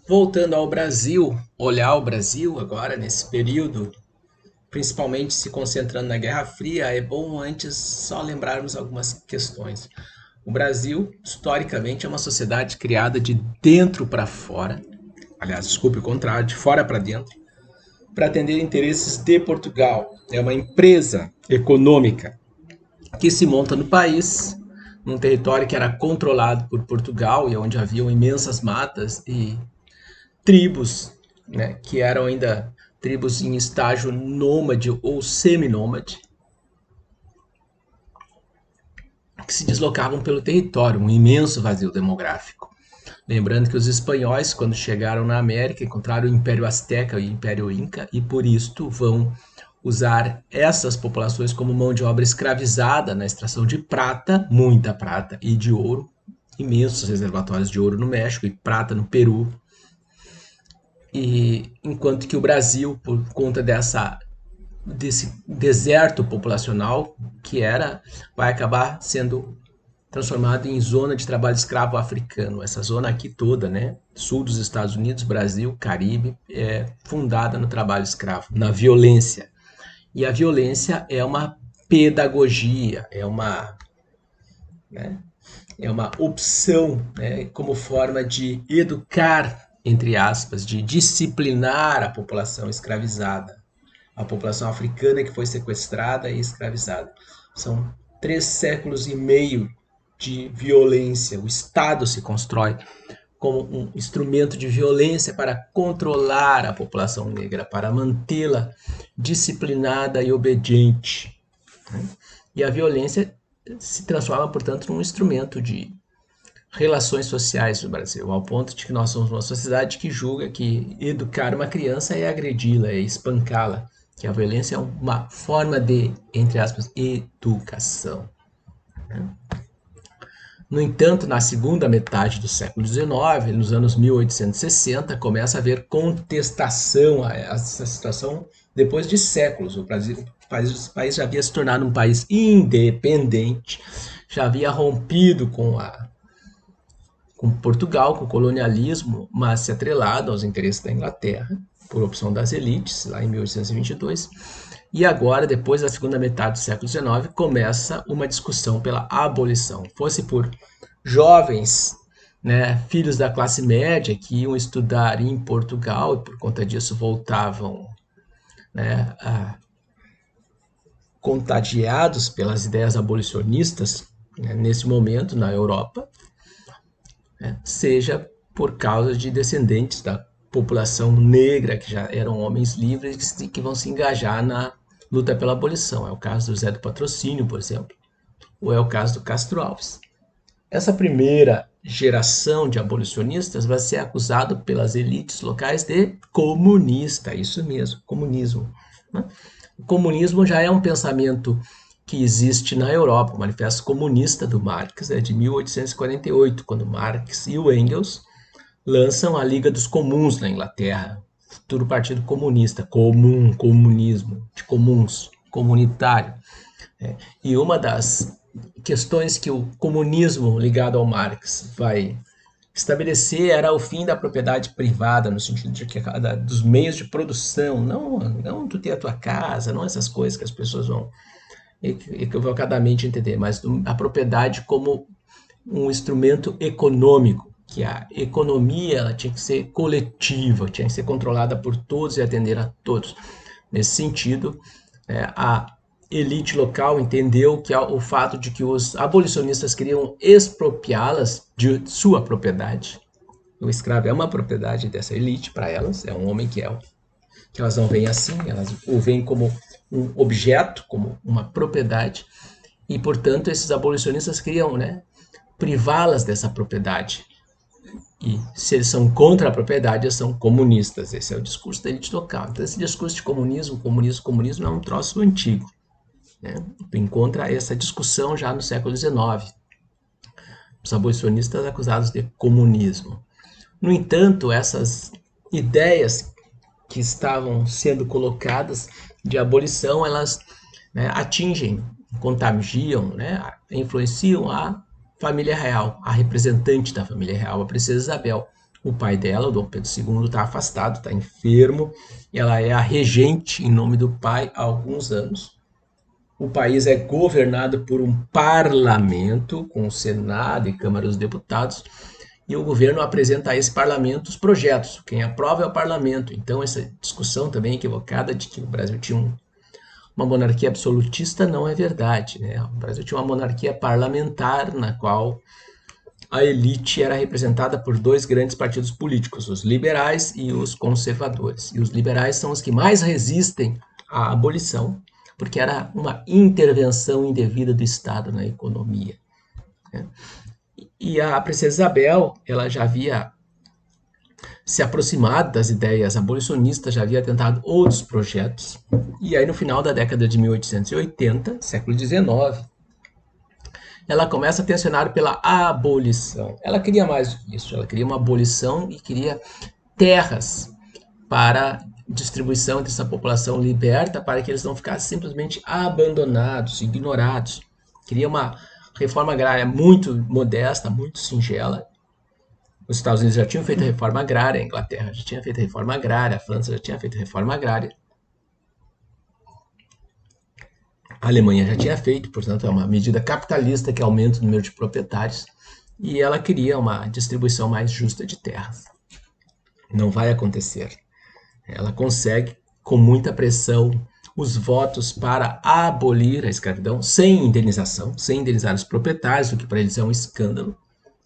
Voltando ao Brasil, olhar o Brasil agora nesse período, principalmente se concentrando na Guerra Fria, é bom antes só lembrarmos algumas questões. O Brasil, historicamente, é uma sociedade criada de dentro para fora, aliás, desculpe o contrário, de fora para dentro, para atender interesses de Portugal. É uma empresa econômica que se monta no país, num território que era controlado por Portugal e onde haviam imensas matas e tribos, né, que eram ainda tribos em estágio nômade ou seminômade, que se deslocavam pelo território, um imenso vazio demográfico. Lembrando que os espanhóis, quando chegaram na América, encontraram o Império Azteca e o Império Inca e por isto vão usar essas populações como mão de obra escravizada na extração de prata, muita prata, e de ouro, imensos reservatórios de ouro no México e prata no Peru. E enquanto que o Brasil, por conta desse deserto populacional que era, vai acabar sendo transformado em zona de trabalho escravo africano. Essa zona aqui toda, né, sul dos Estados Unidos, Brasil, Caribe, é fundada no trabalho escravo, na violência. E a violência é uma pedagogia, né, é uma opção, né, como forma de educar, entre aspas, de disciplinar a população escravizada, a população africana que foi sequestrada e escravizada. São 3 séculos e meio de violência. O Estado se constrói como um instrumento de violência para controlar a população negra, para mantê-la disciplinada e obediente. E a violência se transforma, portanto, num instrumento de relações sociais no Brasil, ao ponto de que nós somos uma sociedade que julga que educar uma criança é agredi-la, é espancá-la, que a violência é uma forma de, entre aspas, educação. No entanto, na segunda metade do século XIX, nos anos 1860, começa a haver contestação a essa situação depois de séculos. O país já havia se tornado um país independente, já havia rompido com Portugal, com o colonialismo, mas se atrelado aos interesses da Inglaterra, por opção das elites, lá em 1822. E agora, depois da segunda metade do século XIX, começa uma discussão pela abolição. Fosse por jovens, né, filhos da classe média que iam estudar em Portugal e por conta disso voltavam, né, contagiados pelas ideias abolicionistas, né, nesse momento na Europa, né, seja por causa de descendentes da população negra, que já eram homens livres, que vão se engajar na luta pela abolição. É o caso do Zé do Patrocínio, por exemplo, ou é o caso do Castro Alves. Essa primeira geração de abolicionistas vai ser acusado pelas elites locais de comunista, isso mesmo, comunismo. Né? O comunismo já é um pensamento que existe na Europa. O Manifesto Comunista do Marx é de 1848, quando Marx e o Engels lançam a Liga dos Comuns na Inglaterra, futuro partido comunista, comum, comunismo, de comuns, comunitário. E uma das questões que o comunismo ligado ao Marx vai estabelecer era o fim da propriedade privada, no sentido de que dos meios de produção, não tu ter a tua casa, não essas coisas que as pessoas vão equivocadamente entender, mas a propriedade como um instrumento econômico, que a economia ela tinha que ser coletiva, tinha que ser controlada por todos e atender a todos. Nesse sentido, a elite local entendeu que o fato de que os abolicionistas queriam expropriá-las de sua propriedade. O escravo é uma propriedade dessa elite para elas, é um homem que elas não veem assim, elas o veem como um objeto, como uma propriedade, e portanto esses abolicionistas queriam, né, privá-las dessa propriedade. E se eles são contra a propriedade, eles são comunistas. Esse é o discurso da elite local. Então esse discurso de comunismo, comunismo, comunismo é um troço antigo. Né? Tu encontra essa discussão já no século XIX. Os abolicionistas acusados de comunismo. No entanto, essas ideias que estavam sendo colocadas de abolição, elas, né, atingem, contagiam, né, influenciam a família real, a representante da família real, a princesa Isabel. O pai dela, o Dom Pedro II, está afastado, está enfermo. Ela é a regente em nome do pai há alguns anos. O país é governado por um parlamento, com o Senado e Câmara dos Deputados, e o governo apresenta a esse parlamento os projetos. Quem aprova é o parlamento. Então, essa discussão também equivocada de que o Brasil tinha uma monarquia absolutista não é verdade, né? O Brasil tinha uma monarquia parlamentar, na qual a elite era representada por dois grandes partidos políticos, os liberais e os conservadores. E os liberais são os que mais resistem à abolição, porque era uma intervenção indevida do Estado na economia, né? E a princesa Isabel, ela já havia se aproximado das ideias abolicionistas, já havia tentado outros projetos. E aí, no final da década de 1880, século XIX, ela começa a tensionar pela abolição. Ela queria mais do que isso, ela queria uma abolição e queria terras para distribuição entre essa população liberta, para que eles não ficassem simplesmente abandonados, ignorados. Queria uma reforma agrária muito modesta, muito singela. Os Estados Unidos já tinham feito a reforma agrária, a Inglaterra já tinha feito a reforma agrária, a França já tinha feito a reforma agrária. A Alemanha já tinha feito, portanto, é uma medida capitalista que aumenta o número de proprietários, e ela queria uma distribuição mais justa de terras. Não vai acontecer. Ela consegue, com muita pressão, os votos para abolir a escravidão sem indenização, sem indenizar os proprietários, o que para eles é um escândalo.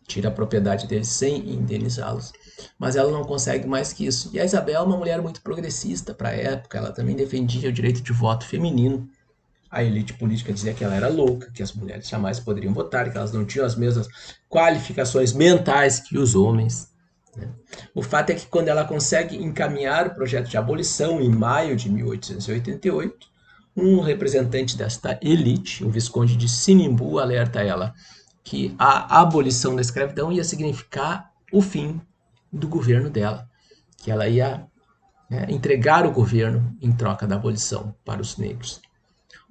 Tira a propriedade deles sem indenizá-los. Mas ela não consegue mais que isso. E a Isabel é uma mulher muito progressista para a época, ela também defendia o direito de voto feminino. A elite política dizia que ela era louca, que as mulheres jamais poderiam votar, que elas não tinham as mesmas qualificações mentais que os homens, né? O fato é que quando ela consegue encaminhar o projeto de abolição em maio de 1888, um representante desta elite, o Visconde de Sinimbu, alerta ela que a abolição da escravidão ia significar o fim do governo dela, que ela ia entregar o governo em troca da abolição para os negros.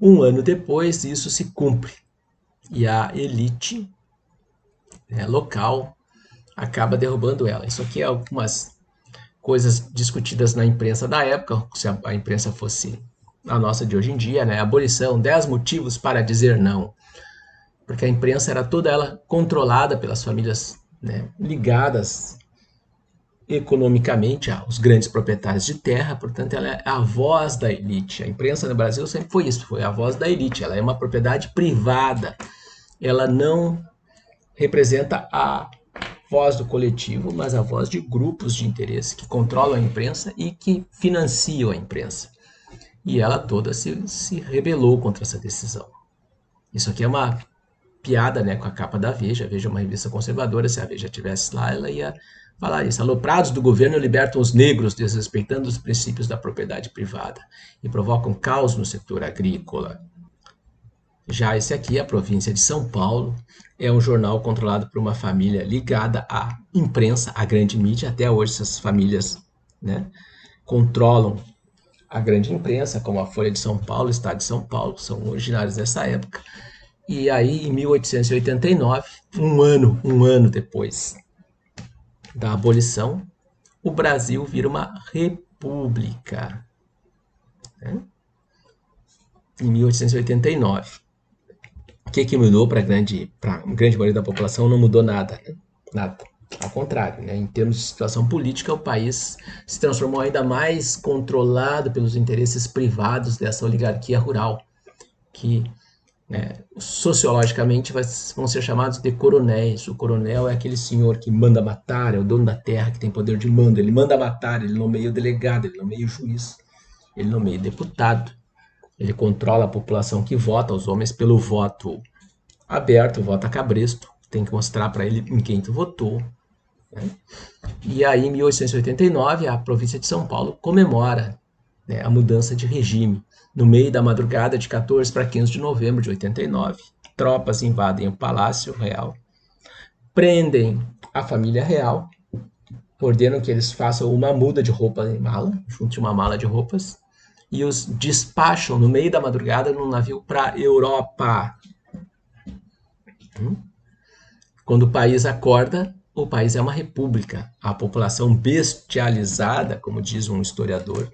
Um ano depois, isso se cumpre e a elite local acaba derrubando ela. Isso aqui é algumas coisas discutidas na imprensa da época, se a imprensa fosse a nossa de hoje em dia, né? Abolição, 10 motivos para dizer não. Porque a imprensa era toda ela controlada pelas famílias, né, ligadas economicamente aos grandes proprietários de terra, portanto ela é a voz da elite. A imprensa no Brasil sempre foi isso, foi a voz da elite. Ela é uma propriedade privada, ela não representa a voz do coletivo, mas a voz de grupos de interesse que controlam a imprensa e que financiam a imprensa. E ela toda se rebelou contra essa decisão. Isso aqui é uma piada, né, com a capa da Veja. A Veja é uma revista conservadora, se a Veja estivesse lá, ela ia falar isso. Aloprados do governo libertam os negros, desrespeitando os princípios da propriedade privada e provocam caos no setor agrícola. Já esse aqui, a província de São Paulo, é um jornal controlado por uma família ligada à imprensa, à grande mídia. Até hoje essas famílias, né, controlam a grande imprensa, como a Folha de São Paulo, o Estado de São Paulo, são originários dessa época. E aí, em 1889, um ano depois da abolição, o Brasil vira uma república, né? Em 1889. O que mudou para a grande maioria da população? Não mudou nada, né? Nada. Ao contrário, né? Em termos de situação política, o país se transformou ainda mais controlado pelos interesses privados dessa oligarquia rural, que sociologicamente vão ser chamados de coronéis. O coronel é aquele senhor que manda matar, é o dono da terra, que tem poder de mando. Ele manda matar, ele nomeia o delegado, ele nomeia o juiz, ele nomeia o deputado. Ele controla a população que vota, os homens, pelo voto aberto, voto a cabresto. Tem que mostrar para ele em quem tu votou, né? E aí, em 1889, a província de São Paulo comemora, né, a mudança de regime. No meio da madrugada de 14 para 15 de novembro de 89, tropas invadem o Palácio Real, prendem a família real, ordenam que eles façam uma muda de roupa em mala, junte uma mala de roupas, e os despacham no meio da madrugada num navio para a Europa. Quando o país acorda, o país é uma república. A população bestializada, como diz um historiador,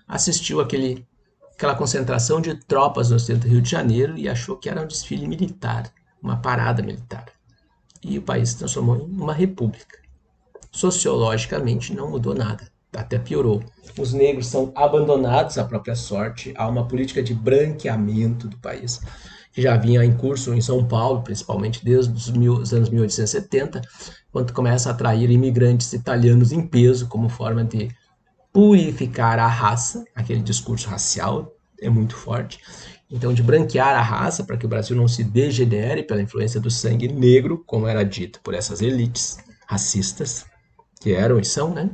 assistiu aquela concentração de tropas no centro do Rio de Janeiro e achou que era um desfile militar, uma parada militar. E o país se transformou em uma república. Sociologicamente não mudou nada, até piorou. Os negros são abandonados à própria sorte, há uma política de branqueamento do país, que já vinha em curso em São Paulo, principalmente desde os anos 1870, quando começa a atrair imigrantes italianos em peso como forma de purificar a raça, aquele discurso racial é muito forte, então de branquear a raça para que o Brasil não se degenere pela influência do sangue negro, como era dito por essas elites racistas, que eram e são, né?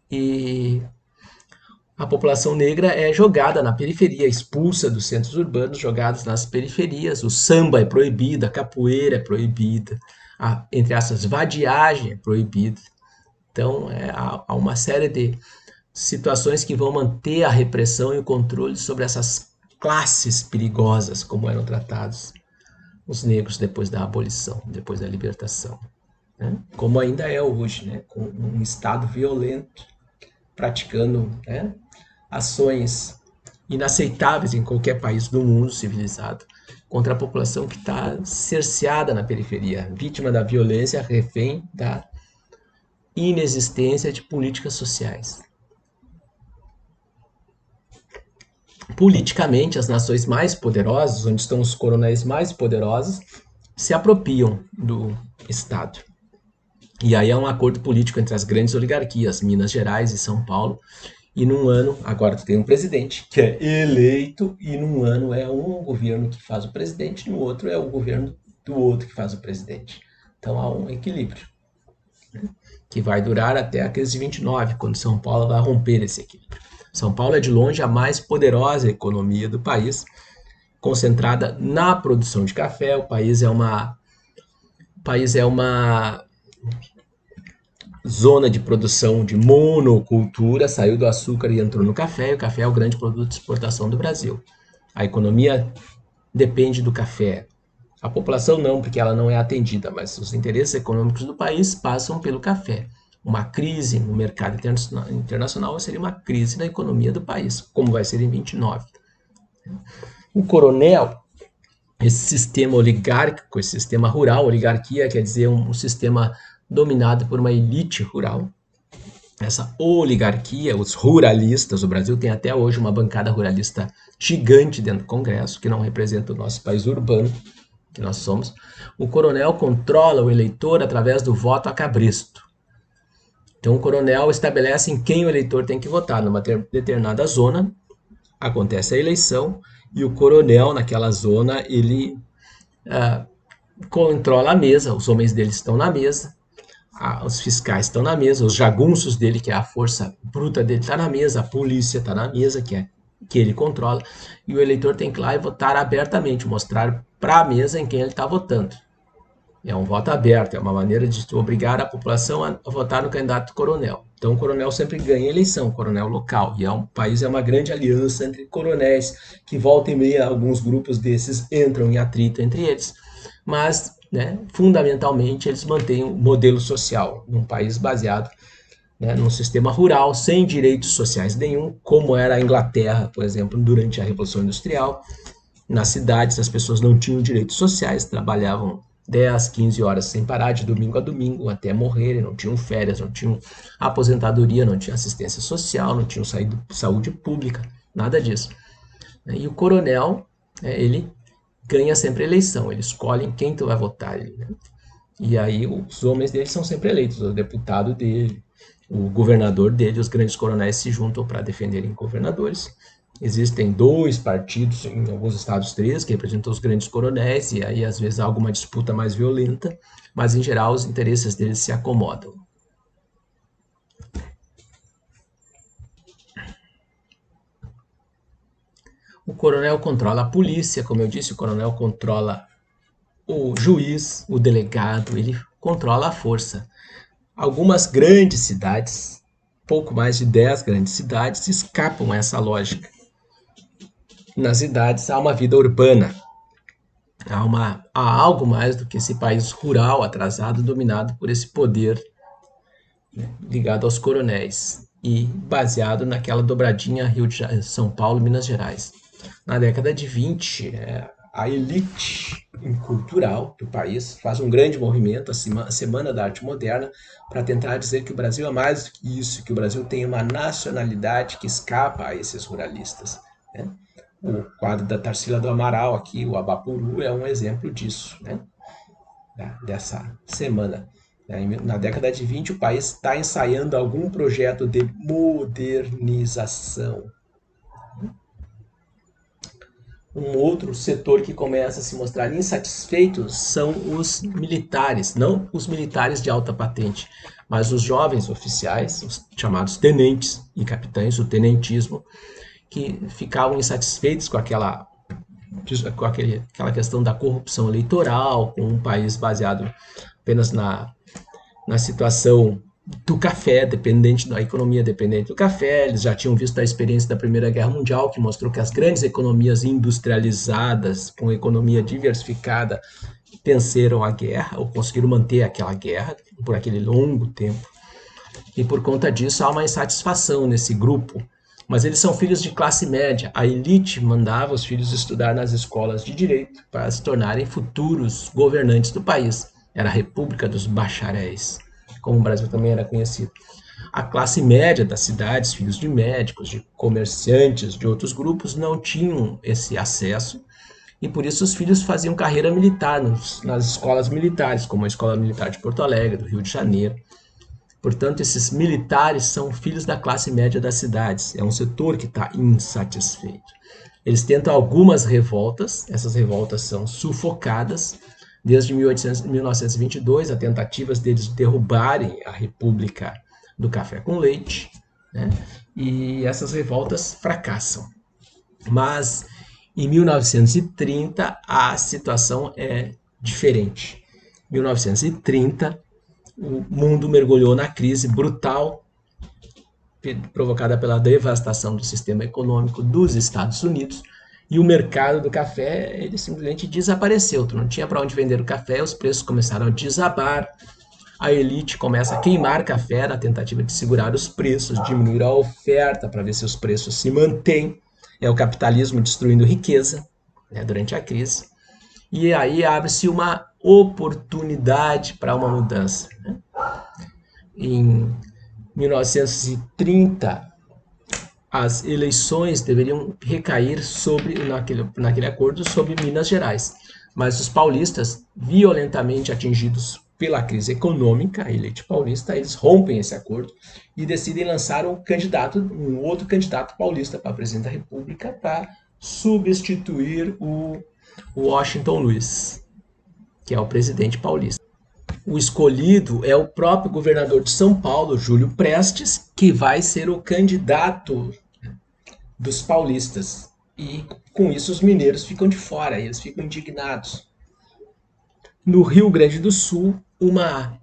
E a população negra é jogada na periferia, expulsa dos centros urbanos, jogados nas periferias. O samba é proibido, a capoeira é proibida, entre essas, vadiagem é proibida. Então, há uma série de situações que vão manter a repressão e o controle sobre essas classes perigosas, como eram tratados os negros depois da abolição, depois da libertação. Né? Como ainda é hoje, né? Com um Estado violento, praticando, né, ações inaceitáveis em qualquer país do mundo civilizado contra a população que está cerceada na periferia, vítima da violência, refém da inexistência de políticas sociais. Politicamente, as nações mais poderosas, onde estão os coronéis mais poderosos, se apropriam do Estado. E aí é um acordo político entre as grandes oligarquias, Minas Gerais e São Paulo, e num ano, agora tu tem um presidente que é eleito, e num ano é um governo que faz o presidente, no outro é o governo do outro que faz o presidente. Então há um equilíbrio, né, que vai durar até a crise de 29, quando São Paulo vai romper esse equilíbrio. São Paulo é de longe a mais poderosa economia do país, concentrada na produção de café. O país é uma zona de produção de monocultura, saiu do açúcar e entrou no café, e o café é o grande produto de exportação do Brasil. A economia depende do café. A população não, porque ela não é atendida, mas os interesses econômicos do país passam pelo café. Uma crise no mercado internacional seria uma crise na economia do país, como vai ser em 29. O coronel, esse sistema oligárquico, esse sistema rural, oligarquia quer dizer um sistema dominado por uma elite rural. Essa oligarquia, os ruralistas, o Brasil tem até hoje uma bancada ruralista gigante dentro do Congresso, que não representa o nosso país urbano, que nós somos. O coronel controla o eleitor através do voto a cabresto. Então o coronel estabelece em quem o eleitor tem que votar. Numa determinada zona, acontece a eleição, e o coronel naquela zona, ele controla a mesa, os homens dele estão na mesa, os fiscais estão na mesa, os jagunços dele, que é a força bruta dele, está na mesa, a polícia está na mesa, que ele controla, e o eleitor tem que ir lá e votar abertamente, mostrar para a mesa em quem ele está votando. É um voto aberto, é uma maneira de obrigar a população a votar no candidato coronel. Então o coronel sempre ganha a eleição, o coronel local, e o país é uma grande aliança entre coronéis, que volta e meia alguns grupos desses entram em atrito entre eles, mas, né, fundamentalmente eles mantêm um modelo social num país baseado, né, num sistema rural, sem direitos sociais nenhum, como era a Inglaterra, por exemplo, durante a Revolução Industrial. Nas cidades as pessoas não tinham direitos sociais, trabalhavam 10, 15 horas sem parar, de domingo a domingo, até morrerem, não tinham férias, não tinham aposentadoria, não tinham assistência social, não tinham saúde pública, nada disso. E o coronel, ele ganha sempre a eleição, ele escolhe em quem tu vai votar. Né? E aí os homens dele são sempre eleitos, o deputado dele, o governador dele, os grandes coronéis se juntam para defenderem governadores. Existem 2 partidos, em alguns estados 3, que representam os grandes coronéis, e aí às vezes há alguma disputa mais violenta, mas em geral os interesses deles se acomodam. O coronel controla a polícia, como eu disse, o coronel controla o juiz, o delegado, ele controla a força. Algumas grandes cidades, pouco mais de 10 grandes cidades, escapam a essa lógica. Nas cidades há uma vida urbana. há algo mais do que esse país rural, atrasado, dominado por esse poder, né, ligado aos coronéis e baseado naquela dobradinha São Paulo, Minas Gerais. Na década de 20, a elite cultural do país faz um grande movimento, a Semana da Arte Moderna, para tentar dizer que o Brasil é mais do que isso, que o Brasil tem uma nacionalidade que escapa a esses ruralistas, né? O quadro da Tarsila do Amaral aqui, o Abapuru, é um exemplo disso, né? Dessa semana. Na década de 20, o país está ensaiando algum projeto de modernização. Um outro setor que começa a se mostrar insatisfeito são os militares, não os militares de alta patente, mas os jovens oficiais, os chamados tenentes e capitães, o tenentismo, que ficavam insatisfeitos com aquela questão da corrupção eleitoral, com um país baseado apenas na situação do café, dependente da economia dependente do café. Eles já tinham visto a experiência da Primeira Guerra Mundial, que mostrou que as grandes economias industrializadas, com economia diversificada, venceram a guerra, ou conseguiram manter aquela guerra por aquele longo tempo. E por conta disso há uma insatisfação nesse grupo. Mas eles são filhos de classe média. A elite mandava os filhos estudar nas escolas de direito para se tornarem futuros governantes do país. Era a República dos Bacharéis, como o Brasil também era conhecido. A classe média das cidades, filhos de médicos, de comerciantes, de outros grupos, não tinham esse acesso, e por isso os filhos faziam carreira militar nas escolas militares, como a Escola Militar de Porto Alegre, do Rio de Janeiro. Portanto, esses militares são filhos da classe média das cidades. É um setor que está insatisfeito. Eles tentam algumas revoltas, essas revoltas são sufocadas. Desde 1922, há tentativas deles de derrubarem a República do Café com Leite, né? E essas revoltas fracassam. Mas em 1930 a situação é diferente. Em 1930, o mundo mergulhou na crise brutal provocada pela devastação do sistema econômico dos Estados Unidos, e o mercado do café ele simplesmente desapareceu. Tu não tinha para onde vender o café, os preços começaram a desabar, a elite começa a queimar café na tentativa de segurar os preços, diminuir a oferta para ver se os preços se mantêm. É o capitalismo destruindo riqueza, né, durante a crise. E aí abre-se uma oportunidade para uma mudança, né? Em 1930, as eleições deveriam recair naquele acordo sobre Minas Gerais, mas os paulistas, violentamente atingidos pela crise econômica, a elite paulista, eles rompem esse acordo e decidem lançar um outro candidato paulista para presidente da República para substituir o Washington Luiz, que é o presidente paulista. O escolhido é o próprio governador de São Paulo, Júlio Prestes, que vai ser o candidato dos paulistas. E com isso os mineiros ficam de fora, eles ficam indignados. No Rio Grande do Sul, uma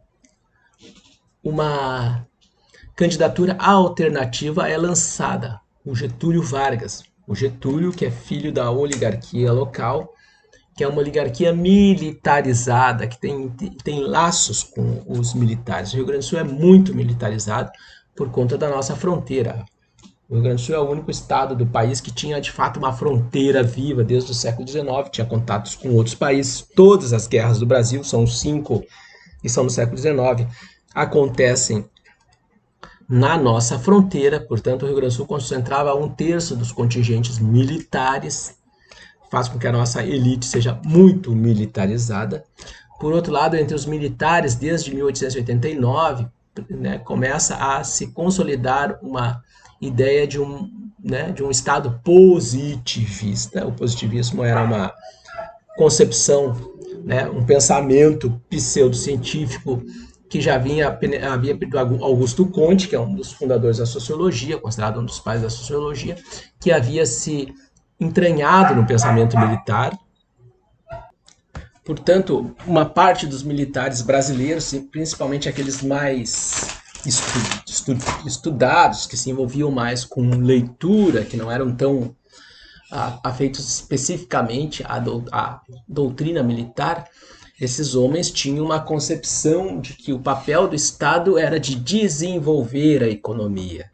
candidatura alternativa é lançada, o Getúlio Vargas. O Getúlio, que é filho da oligarquia local, que é uma oligarquia militarizada, que tem laços com os militares. O Rio Grande do Sul é muito militarizado por conta da nossa fronteira. O Rio Grande do Sul é o único estado do país que tinha, de fato, uma fronteira viva desde o século XIX, tinha contatos com outros países. Todas as guerras do Brasil, são 5 e são no século XIX, acontecem na nossa fronteira. Portanto, o Rio Grande do Sul concentrava 1/3 dos contingentes militares, faz com que a nossa elite seja muito militarizada. Por outro lado, entre os militares, desde 1889, né, começa a se consolidar uma ideia de um Estado positivista. O positivismo era uma concepção, né, um pensamento pseudocientífico que já havia do Augusto Comte, que é um dos fundadores da sociologia, considerado um dos pais da sociologia, que havia se entranhado no pensamento militar. Portanto, uma parte dos militares brasileiros, principalmente aqueles mais estudados, que se envolviam mais com leitura, que não eram tão afeitos especificamente à doutrina militar, esses homens tinham uma concepção de que o papel do Estado era de desenvolver a economia,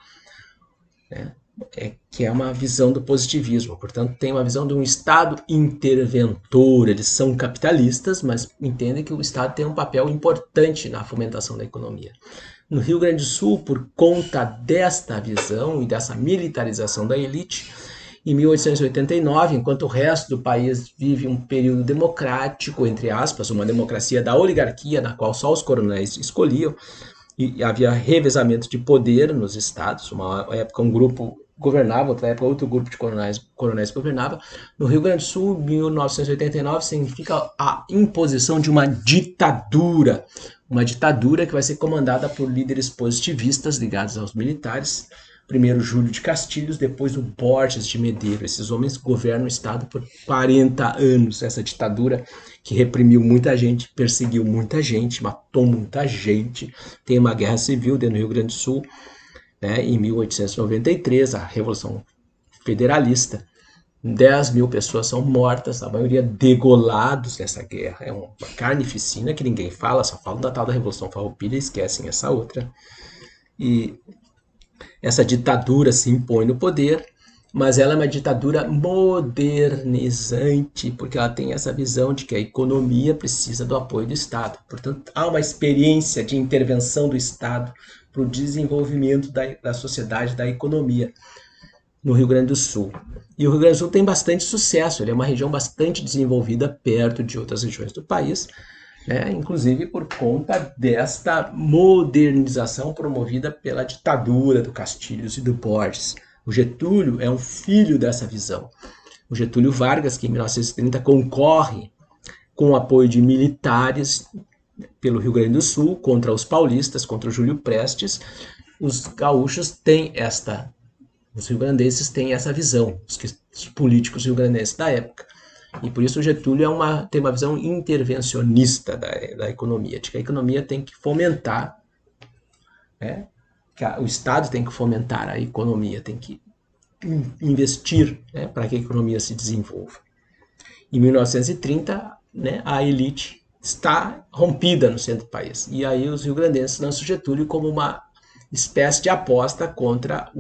né? Que é uma visão do positivismo. Portanto, tem uma visão de um Estado interventor. Eles são capitalistas, mas entendem que o Estado tem um papel importante na fomentação da economia. No Rio Grande do Sul, por conta desta visão e dessa militarização da elite, em 1889, enquanto o resto do país vive um período democrático, entre aspas, uma democracia da oligarquia, na qual só os coronéis escolhiam, e havia revezamento de poder nos estados. Uma época um grupo governava, outra época outro grupo de coronéis governava. No Rio Grande do Sul, 1989, significa a imposição de uma ditadura que vai ser comandada por líderes positivistas ligados aos militares. Primeiro Júlio de Castilhos, depois o Borges de Medeiros. Esses homens governam o Estado por 40 anos. Essa ditadura que reprimiu muita gente, perseguiu muita gente, matou muita gente. Tem uma guerra civil dentro do Rio Grande do Sul, né, em 1893, a Revolução Federalista. 10 mil pessoas são mortas, a maioria degolados nessa guerra. É uma carnificina que ninguém fala, só falam da tal da Revolução Farroupilha e esquecem essa outra. E essa ditadura se impõe no poder, mas ela é uma ditadura modernizante, porque ela tem essa visão de que a economia precisa do apoio do Estado. Portanto, há uma experiência de intervenção do Estado para o desenvolvimento da sociedade, da economia no Rio Grande do Sul. E o Rio Grande do Sul tem bastante sucesso, ele é uma região bastante desenvolvida perto de outras regiões do país, né? Inclusive por conta desta modernização promovida pela ditadura do Castilhos e do Borges. O Getúlio é um filho dessa visão. O Getúlio Vargas, que em 1930 concorre com o apoio de militares pelo Rio Grande do Sul contra os paulistas, contra o Júlio Prestes, os gaúchos têm os rio-grandenses têm essa visão, os políticos rio-grandenses da época. E por isso o Getúlio tem uma visão intervencionista da economia, de que a economia tem que fomentar, né? Que o Estado tem que fomentar a economia, tem que investir, né, para que a economia se desenvolva. Em 1930, né, a elite está rompida no centro do país. E aí os rio-grandenses lançam o Getúlio como uma espécie de aposta contra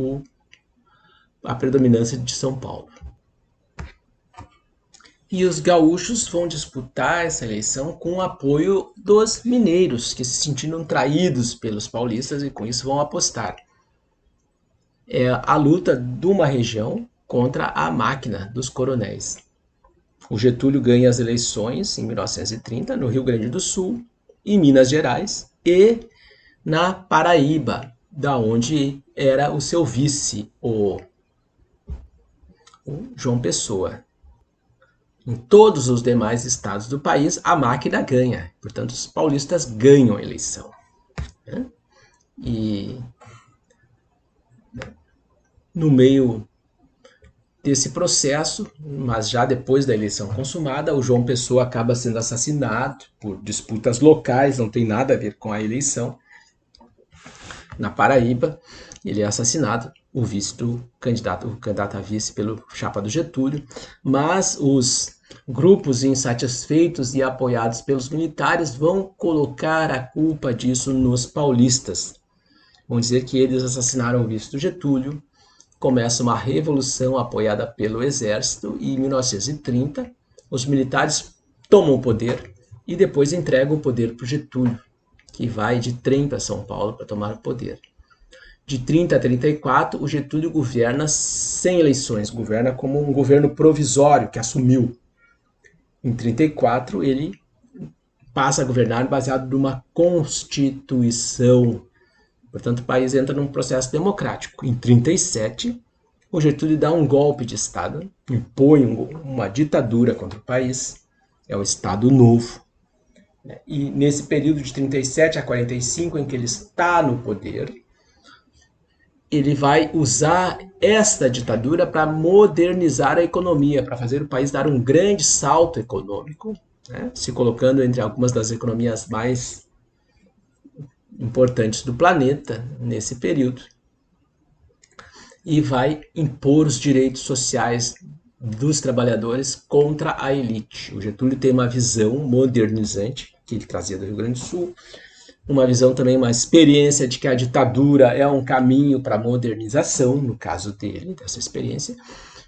a predominância de São Paulo. E os gaúchos vão disputar essa eleição com o apoio dos mineiros, que se sentiram traídos pelos paulistas e com isso vão apostar. É a luta de uma região contra a máquina dos coronéis. O Getúlio ganha as eleições em 1930 no Rio Grande do Sul, em Minas Gerais e na Paraíba, da onde era o seu vice, o João Pessoa. Em todos os demais estados do país, a máquina ganha. Portanto, os paulistas ganham a eleição. E no meio desse processo, mas já depois da eleição consumada, o João Pessoa acaba sendo assassinado por disputas locais, não tem nada a ver com a eleição. Na Paraíba, ele é assassinado, o candidato a vice pelo chapa do Getúlio, mas os grupos insatisfeitos e apoiados pelos militares vão colocar a culpa disso nos paulistas. Vão dizer que eles assassinaram o vice do Getúlio, começa uma revolução apoiada pelo exército e em 1930 os militares tomam o poder e depois entregam o poder para o Getúlio, que vai de trem para São Paulo para tomar o poder. De 30 a 34, o Getúlio governa sem eleições, governa como um governo provisório que assumiu. Em 34, ele passa a governar baseado numa constituição. Portanto, o país entra num processo democrático. Em 37, o Getúlio dá um golpe de Estado, impõe uma ditadura contra o país. É o Estado Novo. E nesse período de 37 a 45, em que ele está no poder, ele vai usar esta ditadura para modernizar a economia, para fazer o país dar um grande salto econômico, né, se colocando entre algumas das economias mais importantes do planeta nesse período. E vai impor os direitos sociais dos trabalhadores contra a elite. O Getúlio tem uma visão modernizante, que ele trazia do Rio Grande do Sul, uma visão também, uma experiência de que a ditadura é um caminho para a modernização, no caso dele, dessa experiência,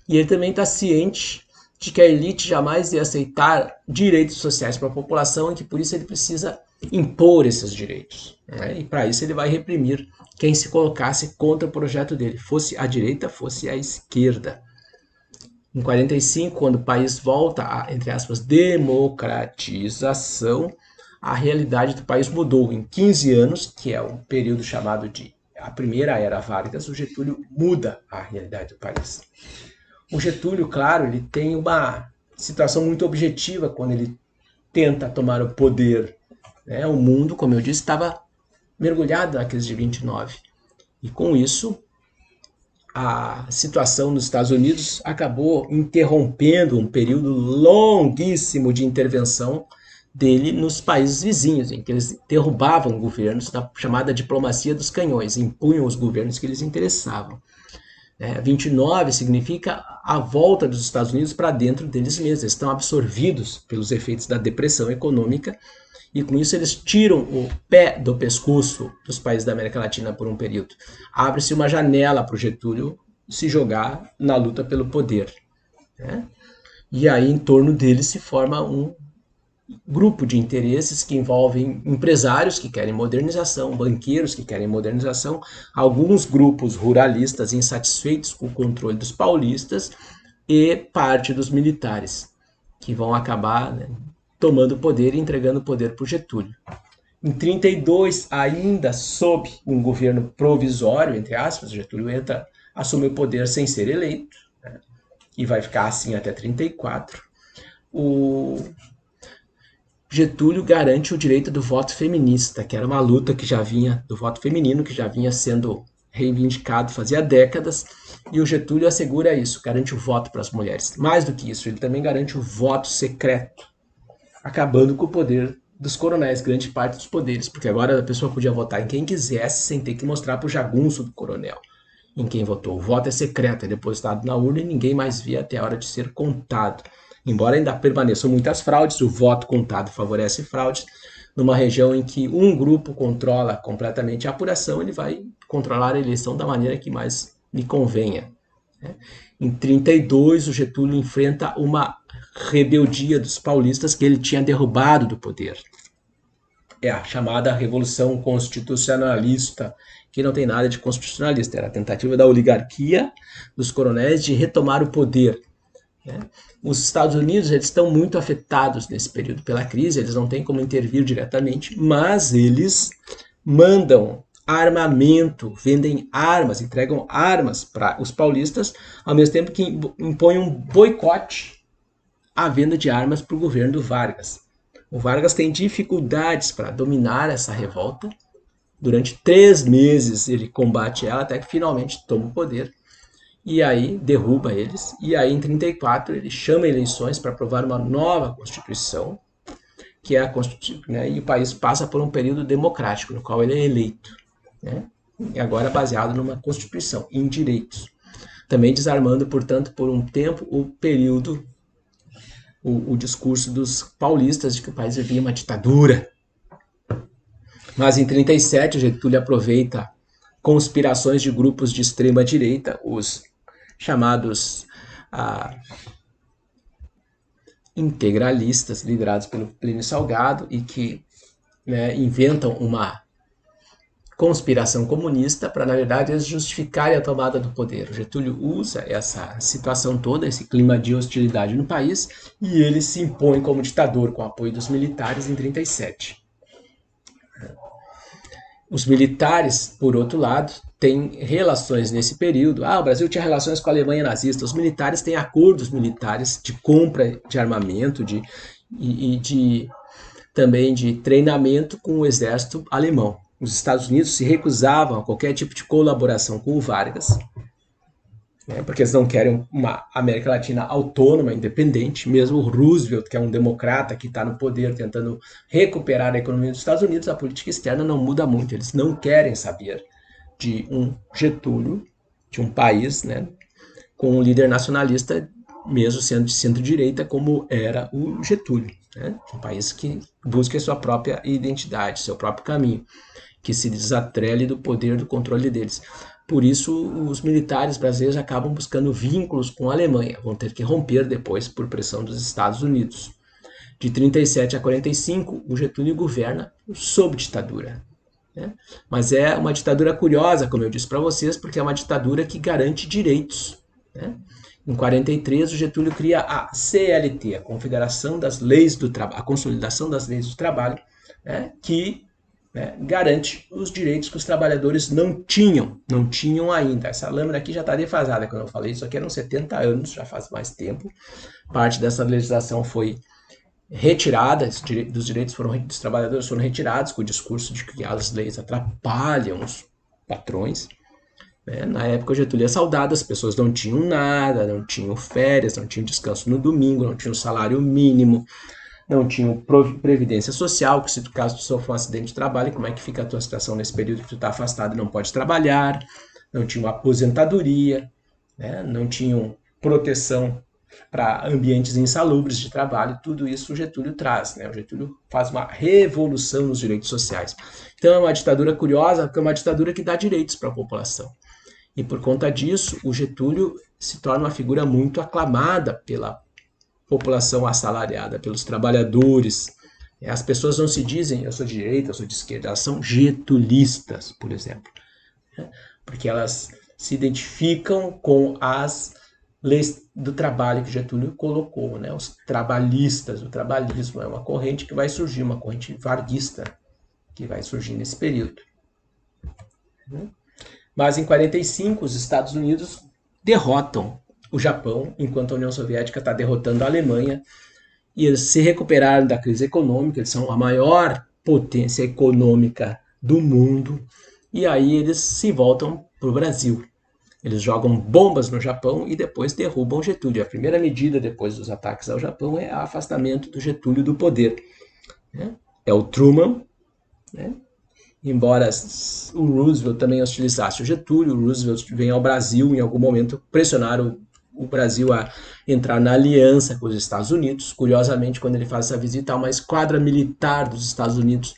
e ele também está ciente de que a elite jamais ia aceitar direitos sociais para a população e que por isso ele precisa impor esses direitos, né? E para isso ele vai reprimir quem se colocasse contra o projeto dele, fosse a direita, fosse a esquerda. Em 45, quando o país volta a, entre aspas, democratização, a realidade do país mudou. Em 15 anos, que é o período chamado de a primeira era Vargas, o Getúlio muda a realidade do país. O Getúlio, claro, ele tem uma situação muito objetiva quando ele tenta tomar o poder, né? O mundo, como eu disse, estava mergulhado na crise de 29. E com isso, a situação nos Estados Unidos acabou interrompendo um período longuíssimo de intervenção dele nos países vizinhos, em que eles derrubavam governos da chamada diplomacia dos canhões, impunham os governos que lhes interessavam. 29 significa a volta dos Estados Unidos para dentro deles mesmos, eles estão absorvidos pelos efeitos da depressão econômica e com isso eles tiram o pé do pescoço dos países da América Latina por um período. Abre-se uma janela para o Getúlio se jogar na luta pelo poder, né? E aí em torno dele se forma um grupo de interesses que envolvem empresários que querem modernização, banqueiros que querem modernização, alguns grupos ruralistas insatisfeitos com o controle dos paulistas e parte dos militares, que vão acabar, né, tomando poder e entregando poder para o Getúlio. Em 32, ainda sob um governo provisório, entre aspas, Getúlio assume o poder sem ser eleito, né, e vai ficar assim até 34. O Getúlio garante o direito do voto feminista, que era uma luta que já vinha, do voto feminino, que já vinha sendo reivindicado fazia décadas, e o Getúlio assegura isso, garante o voto para as mulheres. Mais do que isso, ele também garante o voto secreto, acabando com o poder dos coronéis, grande parte dos poderes, porque agora a pessoa podia votar em quem quisesse sem ter que mostrar para o jagunço do coronel em quem votou. O voto é secreto, é depositado na urna e ninguém mais vê até a hora de ser contado. Embora ainda permaneçam muitas fraudes, o voto contado favorece fraudes. Numa região em que um grupo controla completamente a apuração, ele vai controlar a eleição da maneira que mais lhe convenha. Em 32, o Getúlio enfrenta uma rebeldia dos paulistas que ele tinha derrubado do poder. É a chamada Revolução Constitucionalista, que não tem nada de constitucionalista, era a tentativa da oligarquia dos coronéis de retomar o poder. Os Estados Unidos eles estão muito afetados nesse período pela crise, eles não têm como intervir diretamente, mas eles mandam armamento, vendem armas, entregam armas para os paulistas, ao mesmo tempo que impõem um boicote à venda de armas para o governo do Vargas. O Vargas tem dificuldades para dominar essa revolta. Durante 3 meses ele combate ela até que finalmente toma o poder. E aí derruba eles, e aí em 34 ele chama eleições para aprovar uma nova Constituição, que é a Constituição, né, e o país passa por um período democrático, no qual ele é eleito, né, e agora baseado numa Constituição, em direitos. Também desarmando, portanto, por um tempo o período, o discurso dos paulistas de que o país vivia uma ditadura. Mas em 37 Getúlio aproveita conspirações de grupos de extrema direita, os chamados integralistas, liderados pelo Plínio Salgado, e que, né, inventam uma conspiração comunista para, na verdade, eles justificarem a tomada do poder. O Getúlio usa essa situação toda, esse clima de hostilidade no país, e ele se impõe como ditador com o apoio dos militares em 37. Os militares, por outro lado, têm relações nesse período. O Brasil tinha relações com a Alemanha nazista. Os militares têm acordos militares de compra de armamento também de treinamento com o exército alemão. Os Estados Unidos se recusavam a qualquer tipo de colaboração com o Vargas, né, porque eles não querem uma América Latina autônoma, independente. Mesmo o Roosevelt, que é um democrata que está no poder tentando recuperar a economia dos Estados Unidos, a política externa não muda muito. Eles não querem saber de um Getúlio, de um país, né, com um líder nacionalista mesmo sendo de centro-direita, como era o Getúlio, né? Um país que busca a sua própria identidade, seu próprio caminho, que se desatrele do poder, do controle deles. Por isso, os militares brasileiros acabam buscando vínculos com a Alemanha, vão ter que romper depois por pressão dos Estados Unidos. De 37 a 45, o Getúlio governa sob ditadura, né? Mas é uma ditadura curiosa, como eu disse para vocês, porque é uma ditadura que garante direitos, né? Em 43, o Getúlio cria a CLT, a Confederação das Leis do Trabalho, a Consolidação das Leis do Trabalho, né? Que, né, garante os direitos que os trabalhadores não tinham ainda. Essa lâmina aqui já está defasada, quando eu falei isso aqui eram 70 anos, já faz mais tempo. Parte dessa legislação foi retirada, dos direitos dos trabalhadores foram retirados com o discurso de que as leis atrapalham os patrões. Na época o Getúlio é saudado, as pessoas não tinham nada, não tinham férias, não tinham descanso no domingo, não tinham salário mínimo, não tinham previdência social, que se tu caso tu sofre um acidente de trabalho, como é que fica a tua situação nesse período que tu está afastado e não pode trabalhar, não tinham aposentadoria, né? Não tinham proteção para ambientes insalubres de trabalho, tudo isso o Getúlio traz, né? O Getúlio faz uma revolução nos direitos sociais. Então é uma ditadura curiosa, porque é uma ditadura que dá direitos para a população. E por conta disso, o Getúlio se torna uma figura muito aclamada pela população assalariada, pelos trabalhadores. As pessoas não se dizem eu sou de direita, eu sou de esquerda, elas são getulistas, por exemplo, porque elas se identificam com as leis do trabalho que Getúlio colocou, né? Os trabalhistas, o trabalhismo é uma corrente que vai surgir, uma corrente varguista que vai surgir nesse período. Mas em 45 os Estados Unidos derrotam o Japão, enquanto a União Soviética está derrotando a Alemanha, e eles se recuperaram da crise econômica, eles são a maior potência econômica do mundo, e aí eles se voltam para o Brasil. Eles jogam bombas no Japão e depois derrubam Getúlio. A primeira medida depois dos ataques ao Japão é o afastamento do Getúlio do poder. É o Truman, né? Embora o Roosevelt também hostilizasse o Getúlio, o Roosevelt vem ao Brasil em algum momento pressionar o Brasil a entrar na aliança com os Estados Unidos. Curiosamente, quando ele faz essa visita, há uma esquadra militar dos Estados Unidos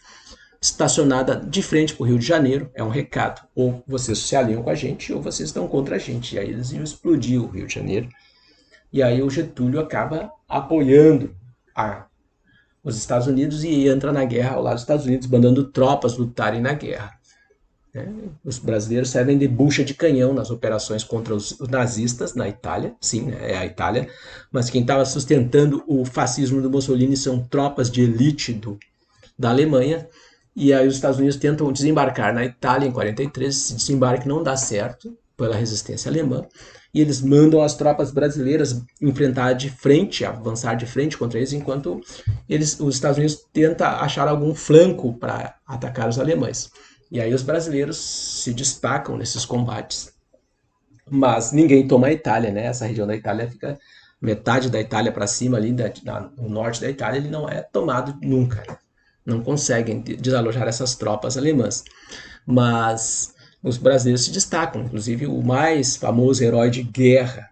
estacionada de frente para o Rio de Janeiro. É um recado: ou vocês se aliam com a gente ou vocês estão contra a gente. E aí eles iam explodir o Rio de Janeiro. E aí o Getúlio acaba apoiando os Estados Unidos e entra na guerra ao lado dos Estados Unidos, mandando tropas lutarem na guerra. Os brasileiros servem de bucha de canhão nas operações contra os nazistas na Itália, sim, é a Itália, mas quem estava sustentando o fascismo do Mussolini são tropas de elite da Alemanha, e aí os Estados Unidos tentam desembarcar na Itália em 43, esse desembarque não dá certo pela resistência alemã, e eles mandam as tropas brasileiras enfrentar de frente, avançar de frente contra eles, enquanto os Estados Unidos tentam achar algum flanco para atacar os alemães. E aí os brasileiros se destacam nesses combates. Mas ninguém toma a Itália, né? Essa região da Itália fica metade da Itália para cima, ali no norte da Itália, ele não é tomado nunca. Né? Não conseguem desalojar essas tropas alemãs. Mas os brasileiros se destacam, inclusive o mais famoso herói de guerra,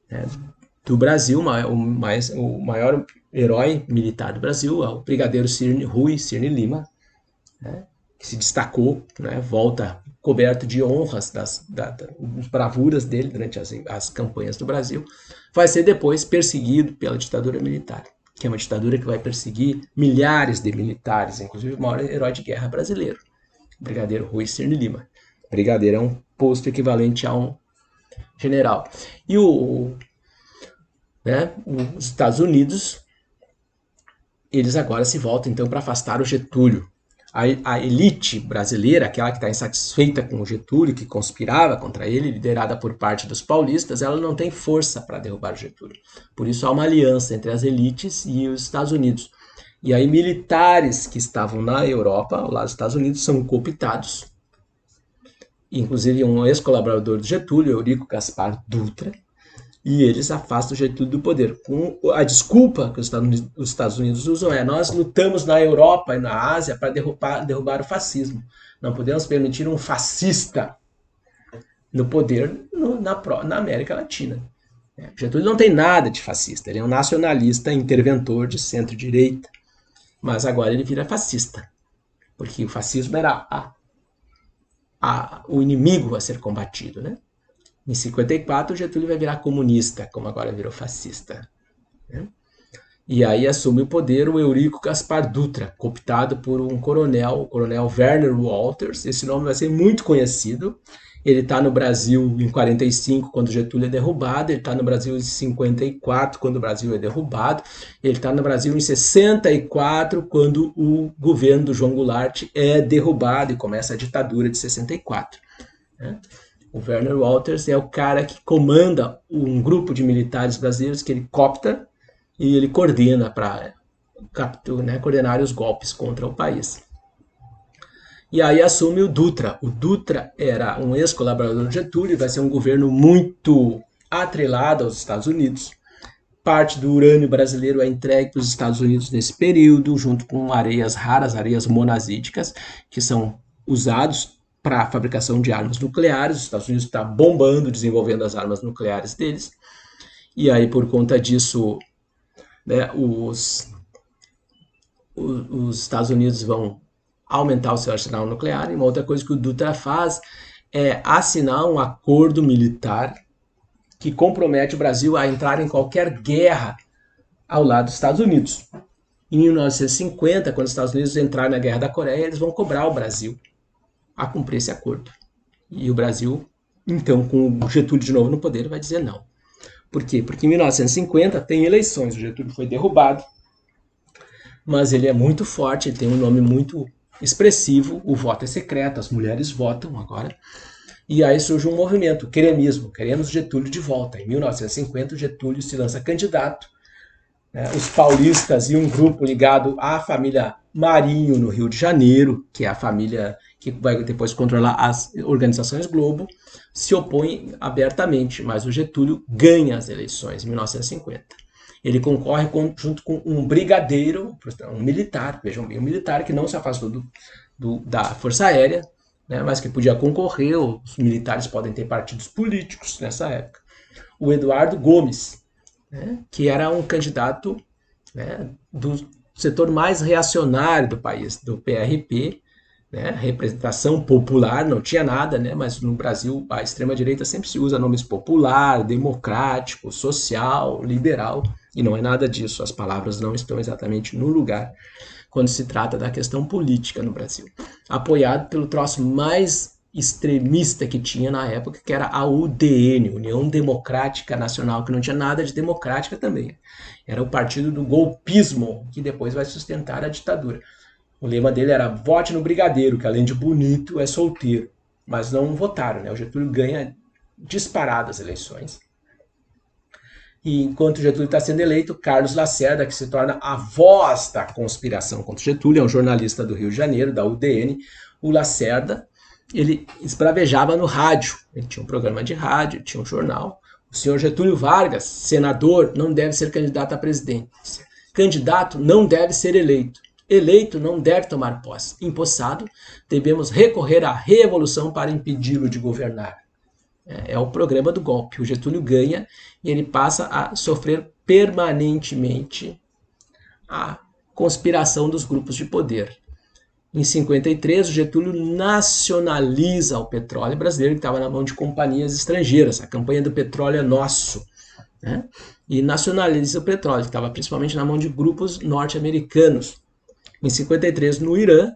né, do Brasil, o maior herói militar do Brasil é o brigadeiro Rui Cirne Lima, né, que se destacou, né, volta coberto de honras das bravuras dele durante as campanhas do Brasil, vai ser depois perseguido pela ditadura militar, que é uma ditadura que vai perseguir milhares de militares, inclusive o maior herói de guerra brasileiro, o brigadeiro Rui Cirne Lima. Brigadeiro é um posto equivalente a um general. E os Estados Unidos, eles agora se voltam então para afastar o Getúlio. A elite brasileira, aquela que está insatisfeita com o Getúlio, que conspirava contra ele, liderada por parte dos paulistas, ela não tem força para derrubar o Getúlio. Por isso há uma aliança entre as elites e os Estados Unidos. E aí militares que estavam na Europa, ao lado dos Estados Unidos, são cooptados. Inclusive um ex-colaborador do Getúlio, Eurico Gaspar Dutra, e eles afastam o Getúlio do poder. Com a desculpa que os Estados Unidos usam nós lutamos na Europa e na Ásia para derrubar o fascismo. Não podemos permitir um fascista no poder na América Latina. Getúlio não tem nada de fascista, ele é um nacionalista interventor de centro-direita, mas agora ele vira fascista, porque o fascismo era o inimigo a ser combatido, né? Em 54, Getúlio vai virar comunista, como agora virou fascista. Né? E aí assume o poder o Eurico Gaspar Dutra, cooptado por um coronel, o coronel Werner Walters. Esse nome vai ser muito conhecido. Ele está no Brasil em 45, quando Getúlio é derrubado. Ele está no Brasil em 54, quando o Brasil é derrubado. Ele está no Brasil em 64, quando o governo do João Goulart é derrubado e começa a ditadura de 64. Né? O Werner Walters é o cara que comanda um grupo de militares brasileiros que ele coopta e ele coordena para coordenar os golpes contra o país. E aí assume o Dutra. O Dutra era um ex-colaborador de Getúlio, vai ser um governo muito atrelado aos Estados Unidos. Parte do urânio brasileiro é entregue para os Estados Unidos nesse período, junto com areias raras, areias monazíticas, que são usados para a fabricação de armas nucleares. Os Estados Unidos está bombando, desenvolvendo as armas nucleares deles. E aí, por conta disso, né, os Estados Unidos vão aumentar o seu arsenal nuclear. E uma outra coisa que o Dutra faz é assinar um acordo militar que compromete o Brasil a entrar em qualquer guerra ao lado dos Estados Unidos. Em 1950, quando os Estados Unidos entrarem na Guerra da Coreia, eles vão cobrar o Brasil a cumprir esse acordo. E o Brasil, então, com o Getúlio de novo no poder, vai dizer não. Por quê? Porque em 1950 tem eleições, o Getúlio foi derrubado, mas ele é muito forte, ele tem um nome muito expressivo, o voto é secreto, as mulheres votam agora, e aí surge um movimento, o queremismo, queremos Getúlio de volta. Em 1950, o Getúlio se lança candidato, né? Os paulistas e um grupo ligado à família Marinho, no Rio de Janeiro, que é a família que vai depois controlar as organizações Globo, se opõem abertamente, mas o Getúlio ganha as eleições em 1950. Ele concorre junto com um brigadeiro, um militar, vejam bem, um militar que não se afastou da Força Aérea, né, mas que podia concorrer. Os militares podem ter partidos políticos nessa época. O Eduardo Gomes, né, que era um candidato, né, do setor mais reacionário do país, do PRP, né, representação popular, não tinha nada, né, mas no Brasil a extrema-direita sempre se usa nomes popular, democrático, social, liberal, e não é nada disso, as palavras não estão exatamente no lugar quando se trata da questão política no Brasil. Apoiado pelo troço mais extremista que tinha na época, que era a UDN, União Democrática Nacional, que não tinha nada de democrática também. Era o partido do golpismo, que depois vai sustentar a ditadura. O lema dele era vote no brigadeiro, que além de bonito é solteiro. Mas não votaram, né? O Getúlio ganha disparado as eleições. E enquanto Getúlio está sendo eleito, Carlos Lacerda, que se torna a voz da conspiração contra Getúlio, é um jornalista do Rio de Janeiro, da UDN. O Lacerda, ele esbravejava no rádio. Ele tinha um programa de rádio, tinha um jornal. O senhor Getúlio Vargas, senador, não deve ser candidato a presidente. Candidato não deve ser eleito. Eleito não deve tomar posse. Empossado, devemos recorrer à revolução para impedi-lo de governar. É o programa do golpe. O Getúlio ganha e ele passa a sofrer permanentemente a conspiração dos grupos de poder. Em 53, o Getúlio nacionaliza o petróleo brasileiro, que estava na mão de companhias estrangeiras. A campanha do petróleo é nosso. Né? E nacionaliza o petróleo, que estava principalmente na mão de grupos norte-americanos. Em 53, no Irã,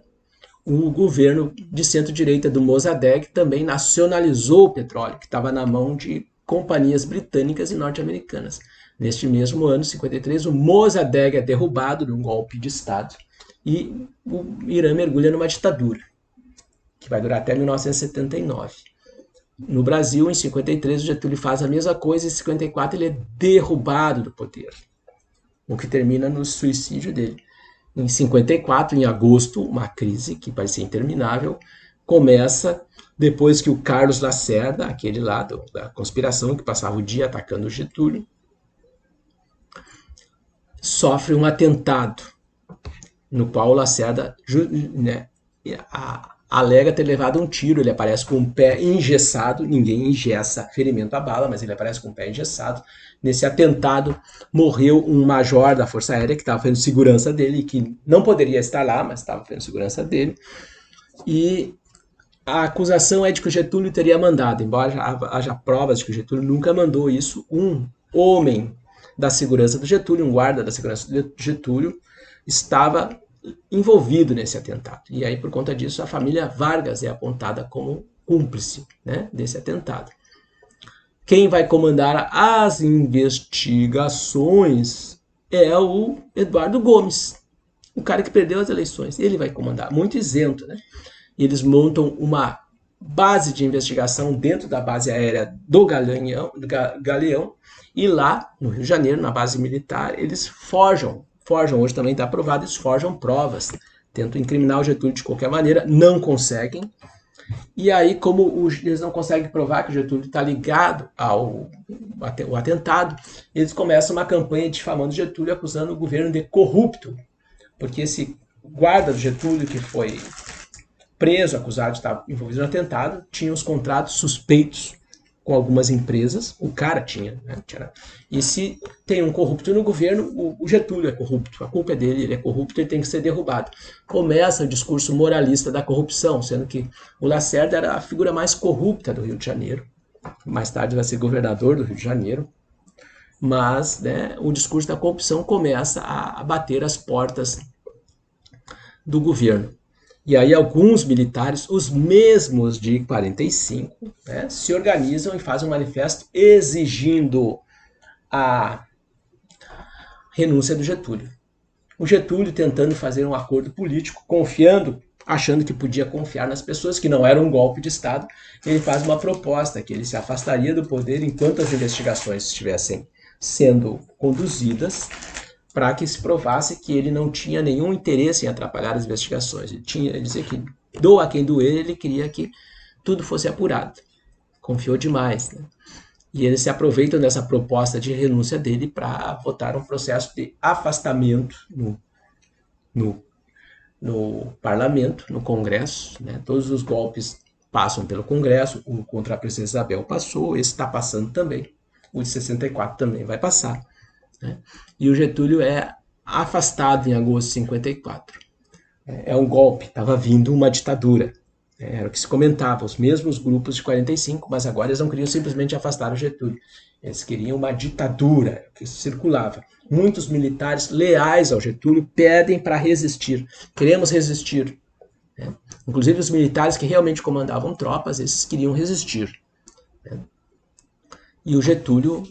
o governo de centro-direita do Mossadegh também nacionalizou o petróleo, que estava na mão de companhias britânicas e norte-americanas. Neste mesmo ano, 53, o Mossadegh é derrubado num golpe de Estado e o Irã mergulha numa ditadura, que vai durar até 1979. No Brasil, em 53, o Getúlio faz a mesma coisa e em 54 ele é derrubado do poder, o que termina no suicídio dele. Em 54, em agosto, uma crise que vai ser interminável, começa depois que o Carlos Lacerda, aquele lá da conspiração que passava o dia atacando o Getúlio, sofre um atentado no qual o Lacerda, né, alega ter levado um tiro, ele aparece com o pé engessado, ninguém engessa ferimento à bala, mas ele aparece com o pé engessado. Nesse atentado morreu um major da Força Aérea que estava fazendo segurança dele, que não poderia estar lá, mas estava fazendo segurança dele. E a acusação é de que o Getúlio teria mandado, embora haja provas de que o Getúlio nunca mandou isso, um homem da segurança do Getúlio, um guarda da segurança do Getúlio, estava envolvido nesse atentado. E aí, por conta disso, a família Vargas é apontada como cúmplice, né, desse atentado. Quem vai comandar as investigações é o Eduardo Gomes, o cara que perdeu as eleições. Ele vai comandar, muito isento, né? E eles montam uma base de investigação dentro da base aérea do Galeão, e lá, no Rio de Janeiro, na base militar, eles forjam, hoje também está aprovado, eles forjam provas, tentam incriminar o Getúlio de qualquer maneira, não conseguem. E aí, como eles não conseguem provar que o Getúlio está ligado ao atentado, eles começam uma campanha difamando o Getúlio, acusando o governo de corrupto, porque esse guarda do Getúlio que foi preso, acusado de estar envolvido no atentado, tinha os contratos suspeitos com algumas empresas, o cara tinha, né? E se tem um corrupto no governo, o Getúlio é corrupto, a culpa é dele, ele é corrupto, ele tem que ser derrubado. Começa o discurso moralista da corrupção, sendo que o Lacerda era a figura mais corrupta do Rio de Janeiro, mais tarde vai ser governador do Rio de Janeiro, mas, né, o discurso da corrupção começa a bater as portas do governo. E aí alguns militares, os mesmos de 45, né, se organizam e fazem um manifesto exigindo a renúncia do Getúlio. O Getúlio tentando fazer um acordo político, confiando, achando que podia confiar nas pessoas, que não era um golpe de Estado, ele faz uma proposta que ele se afastaria do poder enquanto as investigações estivessem sendo conduzidas, para que se provasse que ele não tinha nenhum interesse em atrapalhar as investigações. Ele dizia que, doa quem doer, ele queria que tudo fosse apurado. Confiou demais, né? E eles se aproveitam dessa proposta de renúncia dele para votar um processo de afastamento no parlamento, no Congresso, né? Todos os golpes passam pelo Congresso, o contra a princesa Isabel passou, esse está passando também, o de 64 também vai passar. Né? E o Getúlio é afastado em agosto de 54. É um golpe, estava vindo uma ditadura. Era o que se comentava, os mesmos grupos de 45, mas agora eles não queriam simplesmente afastar o Getúlio. Eles queriam uma ditadura que circulava. Muitos militares leais ao Getúlio pedem para resistir. Queremos resistir. Inclusive os militares que realmente comandavam tropas, esses queriam resistir. E o Getúlio,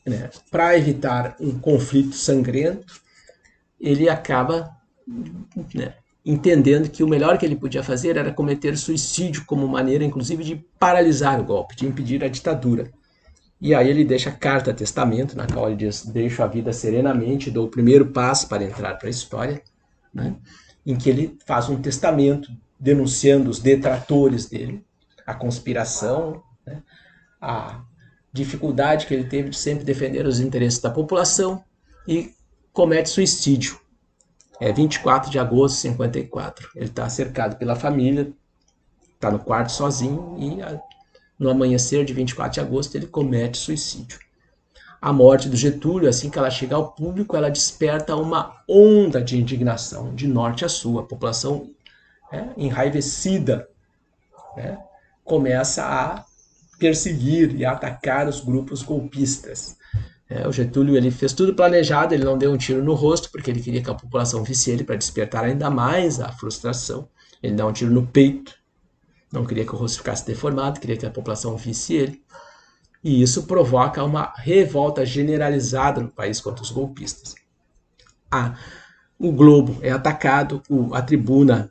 né, para evitar um conflito sangrento, ele acaba, né, entendendo que o melhor que ele podia fazer era cometer suicídio como maneira, inclusive, de paralisar o golpe, de impedir a ditadura. E aí ele deixa a carta testamento, na qual ele diz: deixo a vida serenamente, dou o primeiro passo para entrar para a história, né, em que ele faz um testamento denunciando os detratores dele, a conspiração, né, a dificuldade que ele teve de sempre defender os interesses da população, e comete suicídio. 24 de agosto de 54. Ele está cercado pela família, está no quarto sozinho, e no amanhecer de 24 de agosto ele comete suicídio. A morte do Getúlio, assim que ela chega ao público, ela desperta uma onda de indignação de norte a sul. A população, enraivecida, começa a perseguir e a atacar os grupos golpistas. O Getúlio ele fez tudo planejado, ele não deu um tiro no rosto, porque ele queria que a população visse ele para despertar ainda mais a frustração. Ele dá um tiro no peito, não queria que o rosto ficasse deformado, queria que a população visse ele. E isso provoca uma revolta generalizada no país contra os golpistas. O Globo é atacado, a tribuna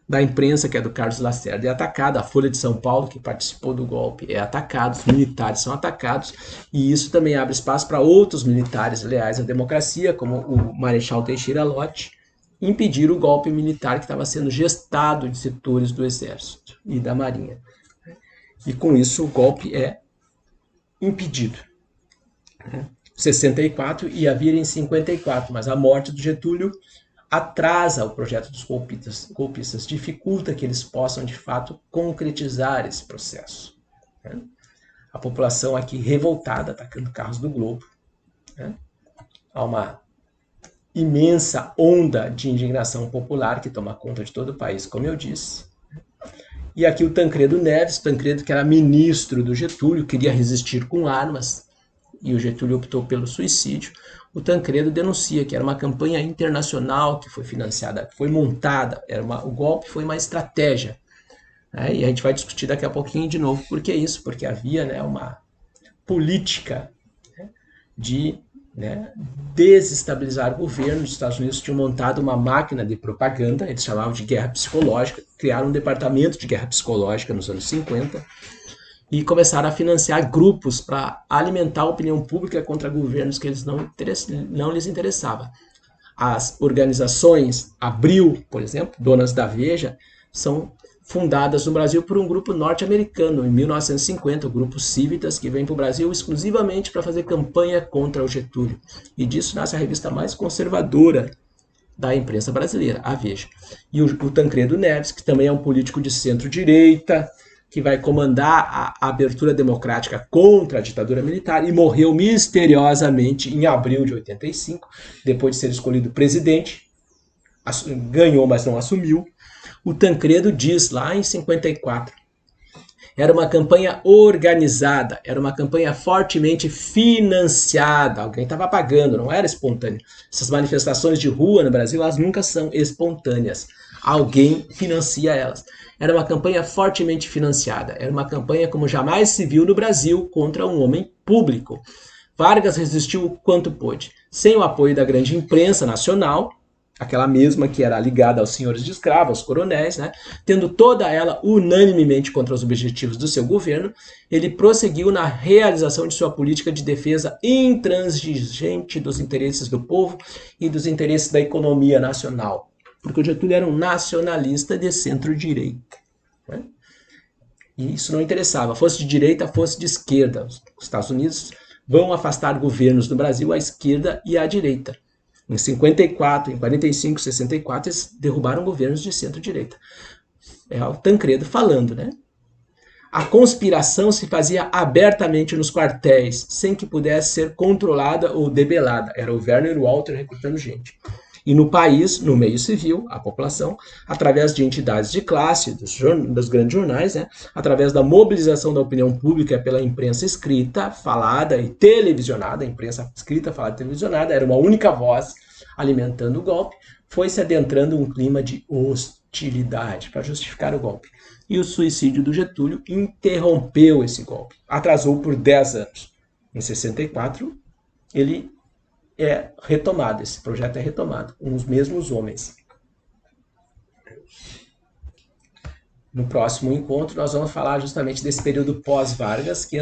da imprensa, que é do Carlos Lacerda, é atacada, a Folha de São Paulo, que participou do golpe, é atacada, os militares são atacados, e isso também abre espaço para outros militares leais à democracia, como o Marechal Teixeira Lott, impedir o golpe militar que estava sendo gestado em setores do Exército e da Marinha. E com isso o golpe é impedido. 64 ia vir em 54, mas a morte do Getúlio atrasa o projeto dos golpistas, dificulta que eles possam, de fato, concretizar esse processo. Né? A população aqui revoltada, atacando carros do Globo. Né? Há uma imensa onda de indignação popular que toma conta de todo o país, como eu disse. E aqui o Tancredo Neves, Tancredo que era ministro do Getúlio, queria resistir com armas, e o Getúlio optou pelo suicídio. O Tancredo denuncia que era uma campanha internacional que foi financiada, que foi montada, o golpe foi uma estratégia. Né? E a gente vai discutir daqui a pouquinho de novo por que isso, porque havia, né, uma política, né, de, né, desestabilizar o governo. Os Estados Unidos tinham montado uma máquina de propaganda, eles chamavam de guerra psicológica, criaram um departamento de guerra psicológica nos anos 50, e começaram a financiar grupos para alimentar a opinião pública contra governos que eles não lhes interessavam. As organizações Abril, por exemplo, donas da Veja, são fundadas no Brasil por um grupo norte-americano, em 1950, o Grupo Civitas, que vem para o Brasil exclusivamente para fazer campanha contra o Getúlio. E disso nasce a revista mais conservadora da imprensa brasileira, a Veja. E o Tancredo Neves, que também é um político de centro-direita, que vai comandar a abertura democrática contra a ditadura militar, e morreu misteriosamente em abril de 85, depois de ser escolhido presidente. Ganhou, mas não assumiu. O Tancredo diz lá em 54, era uma campanha organizada, era uma campanha fortemente financiada, alguém estava pagando, não era espontâneo. Essas manifestações de rua no Brasil, elas nunca são espontâneas, alguém financia elas. Era uma campanha fortemente financiada, era uma campanha como jamais se viu no Brasil contra um homem público. Vargas resistiu o quanto pôde, sem o apoio da grande imprensa nacional, aquela mesma que era ligada aos senhores de escravos, aos coronéis, né? Tendo toda ela unanimemente contra os objetivos do seu governo, ele prosseguiu na realização de sua política de defesa intransigente dos interesses do povo e dos interesses da economia nacional, porque o Getúlio era um nacionalista de centro-direita. Né? E isso não interessava, fosse de direita, fosse de esquerda. Os Estados Unidos vão afastar governos do Brasil à esquerda e à direita. Em 54, em 45, 64, eles derrubaram governos de centro-direita. É o Tancredo falando, né? A conspiração se fazia abertamente nos quartéis, sem que pudesse ser controlada ou debelada. Era o Werner Walter recrutando gente. E no país, no meio civil, a população, através de entidades de classe, dos grandes jornais, né, através da mobilização da opinião pública pela imprensa escrita, falada e televisionada, a imprensa escrita, falada e televisionada, era uma única voz alimentando o golpe, foi se adentrando um clima de hostilidade para justificar o golpe. E o suicídio do Getúlio interrompeu esse golpe, atrasou por 10 anos. Em 64, ele é retomado, esse projeto é retomado, com os mesmos homens. No próximo encontro, nós vamos falar justamente desse período pós-Vargas, que